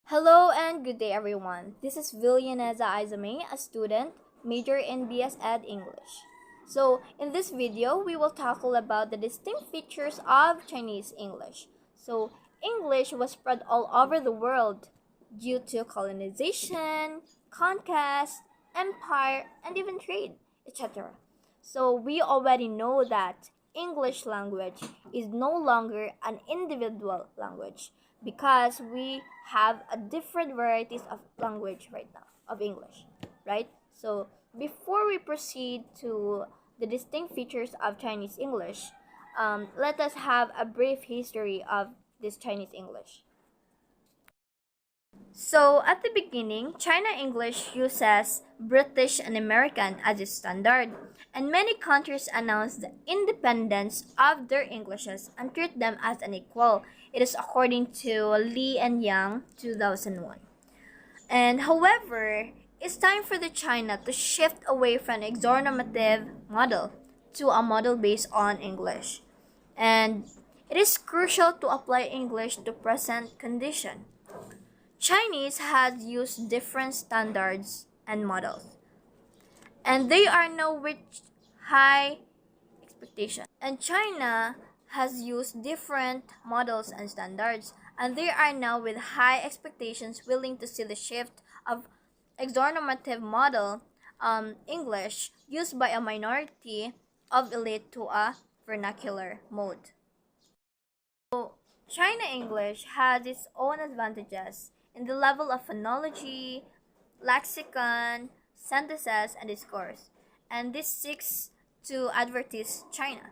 Hello and good day everyone. This is Villaneza Izame, a student, major in BS Ed English. So, in this video, we will tackle about the distinct features of Chinese English. So, English was spread all over the world due to colonization, conquest, empire, and even trade, etc. So, we already know that English language is no longer an individual language because we have a different varieties of language right now of English, right? So before we proceed to the distinct features of Chinese English, let us have a brief history of this Chinese English. So at the beginning, China English uses British and American as its standard, and many countries announced the independence of their Englishes and treat them as an equal. It is according to Li and Yang 2001. And however, it's time for the China to shift away from an exornormative model to a model based on English. And it is crucial to apply English to present condition. Chinese has used different standards and models, and they are now with high expectation. And China has used different models and standards, and they are now with high expectations, willing to see the shift of exornormative model English used by a minority of elite to a vernacular mode. So, China English has its own advantages in the level of phonology, lexicon, synthesis, and discourse, and this seeks to advertise China.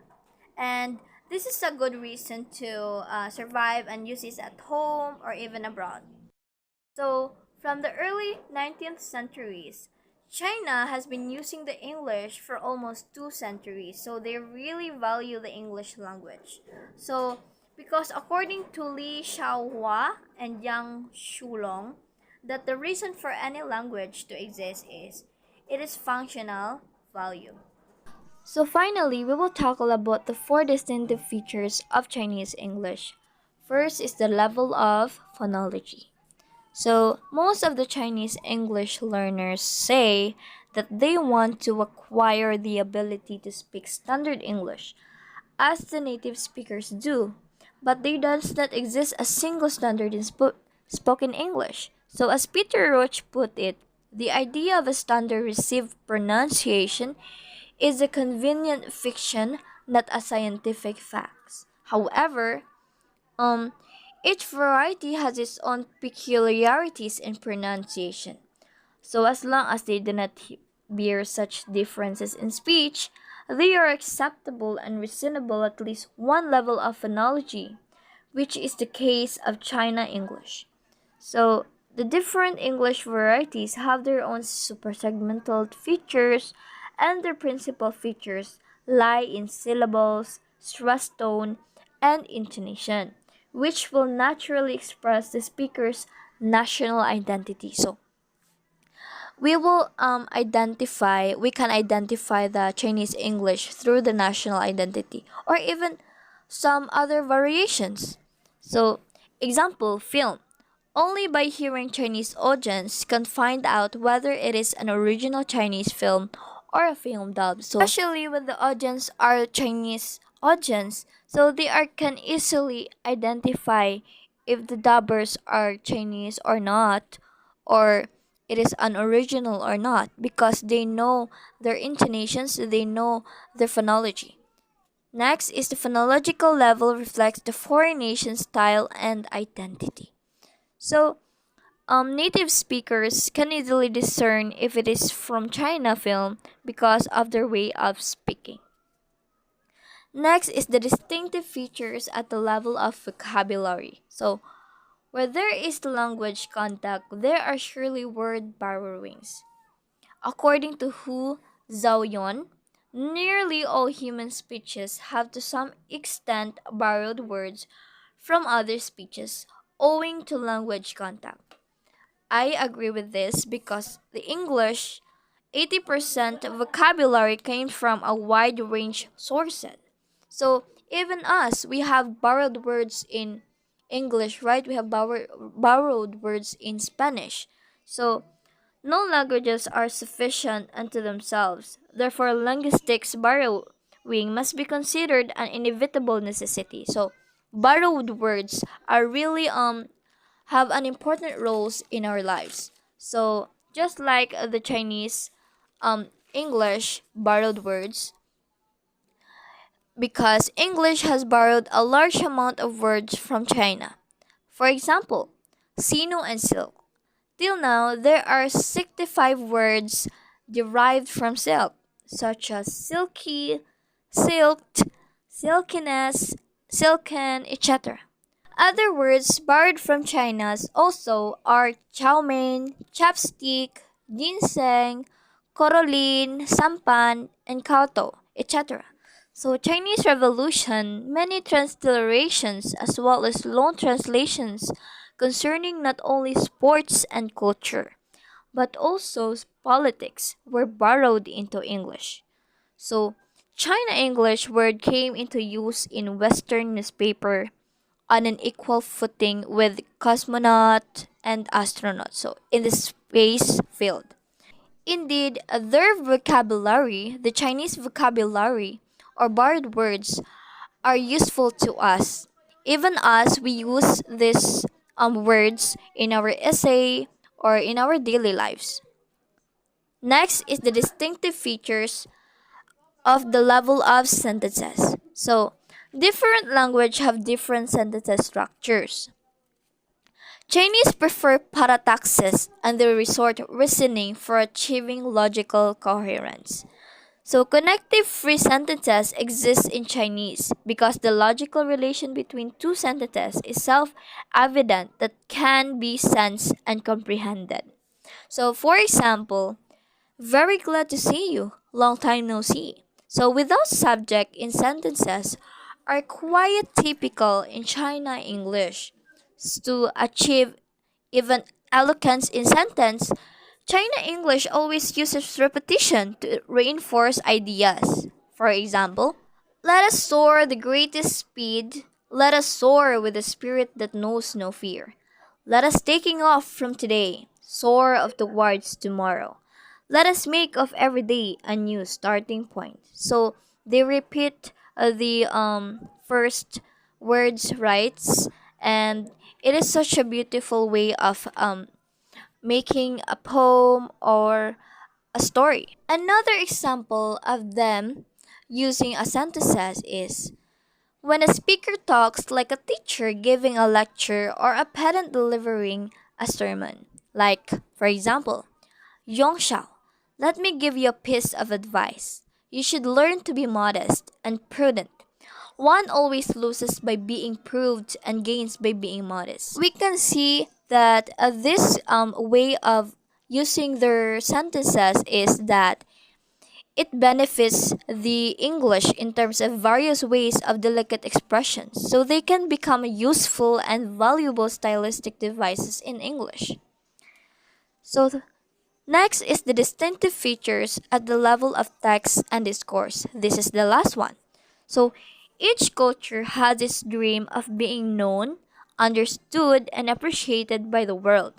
And this is a good reason to survive and use it at home or even abroad. So, from the early 19th centuries, China has been using the English for almost 2 centuries, so they really value the English language. So, because according to Li Xiaohua and Yang Shulong, that the reason for any language to exist is it is functional value. So finally, we will tackle about the four distinctive features of Chinese English. First is the level of phonology. So, most of the Chinese English learners say that they want to acquire the ability to speak standard English as the native speakers do, but there does not exist a single standard in spoken English. So, as Peter Roach put it, the idea of a standard received pronunciation is a convenient fiction, not a scientific fact. However, um, each variety has its own peculiarities in pronunciation. So as long as they do not bear such differences in speech, they are acceptable and reasonable at least one level of phonology, which is the case of China English. So the different English varieties have their own supersegmental features, and their principal features lie in syllables, stress tone, and intonation, which will naturally express the speaker's national identity. So we can identify the Chinese English through the national identity or even some other variations. So, example, film. Only by hearing Chinese audience can find out whether it is an original Chinese film or a film dub. So, especially when the audience are Chinese audience, so they can easily identify if the dubbers are Chinese or not, or it is an original or not, because they know their intonations, they know their phonology. Next is the phonological level reflects the foreign nation's style and identity. So, native speakers can easily discern if it is from China film because of their way of speaking. Next is the distinctive features at the level of vocabulary. So, where there is the language contact, there are surely word borrowings. According to Hu Zhaoyun, nearly all human speeches have to some extent borrowed words from other speeches owing to language contact. I agree with this because the English 80% vocabulary came from a wide range sources. So even us, we have borrowed words in English, right? We have borrowed words in Spanish. So no languages are sufficient unto themselves. Therefore, linguistics borrowing must be considered an inevitable necessity. So borrowed words are really have an important roles in our lives. So just like the Chinese English borrowed words, because English has borrowed a large amount of words from China. For example, sino and silk. Till now, there are 65 words derived from silk, such as silky, silked, silkiness, silken, etc. Other words borrowed from China's also are chow mein, chapstick, ginseng, corolin, sampan, and kauto, etc. So Chinese Revolution, many transliterations as well as loan translations concerning not only sports and culture, but also politics were borrowed into English. So China English word came into use in Western newspaper on an equal footing with cosmonaut and astronaut, so in the space field. Indeed, their vocabulary, the Chinese vocabulary or borrowed words, are useful to us. Even as we use these words in our essay or in our daily lives. Next is the distinctive features of the level of sentences. So, different language have different sentences structures. Chinese prefer parataxis and they resort reasoning for achieving logical coherence. So connective free sentences exist in Chinese because the logical relation between two sentences is self-evident that can be sensed and comprehended. So for example, very glad to see you, long time no see. So without subject in sentences are quite typical in China English. To achieve even eloquence in sentence, China English always uses repetition to reinforce ideas. For example, let us soar the greatest speed. Let us soar with a spirit that knows no fear. Let us taking off from today, soar of towards tomorrow. Let us make of every day a new starting point. So they repeat the first words rights, and it is such a beautiful way of making a poem or a story. Another example of them using a sentences is when a speaker talks like a teacher giving a lecture or a pedant delivering a sermon. Like, for example, Yongshao, let me give you a piece of advice. You should learn to be modest and prudent. One always loses by being proved and gains by being modest. We can see that this way of using their sentences is that it benefits the English in terms of various ways of delicate expressions, so they can become useful and valuable stylistic devices in English. So, next is the distinctive features at the level of text and discourse. This is the last one. So, each culture has its dream of being known, understood, and appreciated by the world.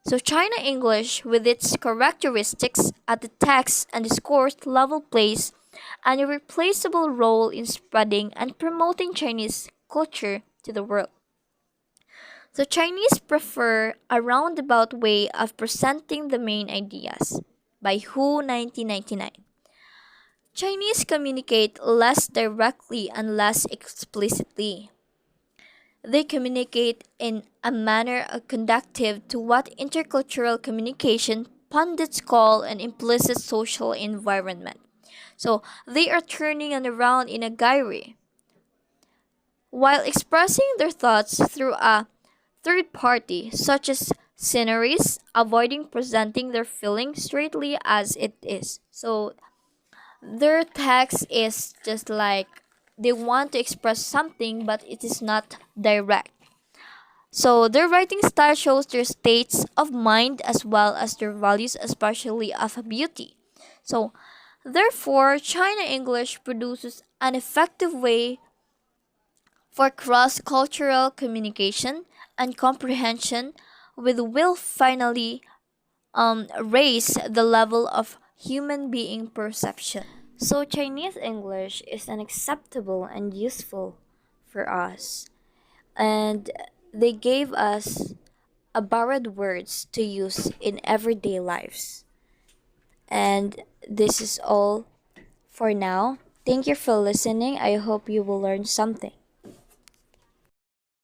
So, China English, with its characteristics at the text and discourse level, plays an irreplaceable role in spreading and promoting Chinese culture to the world. So Chinese prefer a roundabout way of presenting the main ideas. By Hu 1999. Chinese communicate less directly and less explicitly. They communicate in a manner conducive to what intercultural communication pundits call an implicit social environment. So they are turning and around in a gyre while expressing their thoughts through a third party, such as sceneries, avoiding presenting their feeling straightly as it is. So their text is just like they want to express something, but it is not direct. So their writing style shows their states of mind as well as their values, especially of beauty. So therefore, China English produces an effective way for cross-cultural communication and comprehension, which will finally raise the level of human being perception. So Chinese English is unacceptable and useful for us, and they gave us a borrowed words to use in everyday lives. And this is all for now. Thank you for listening. I hope you will learn something.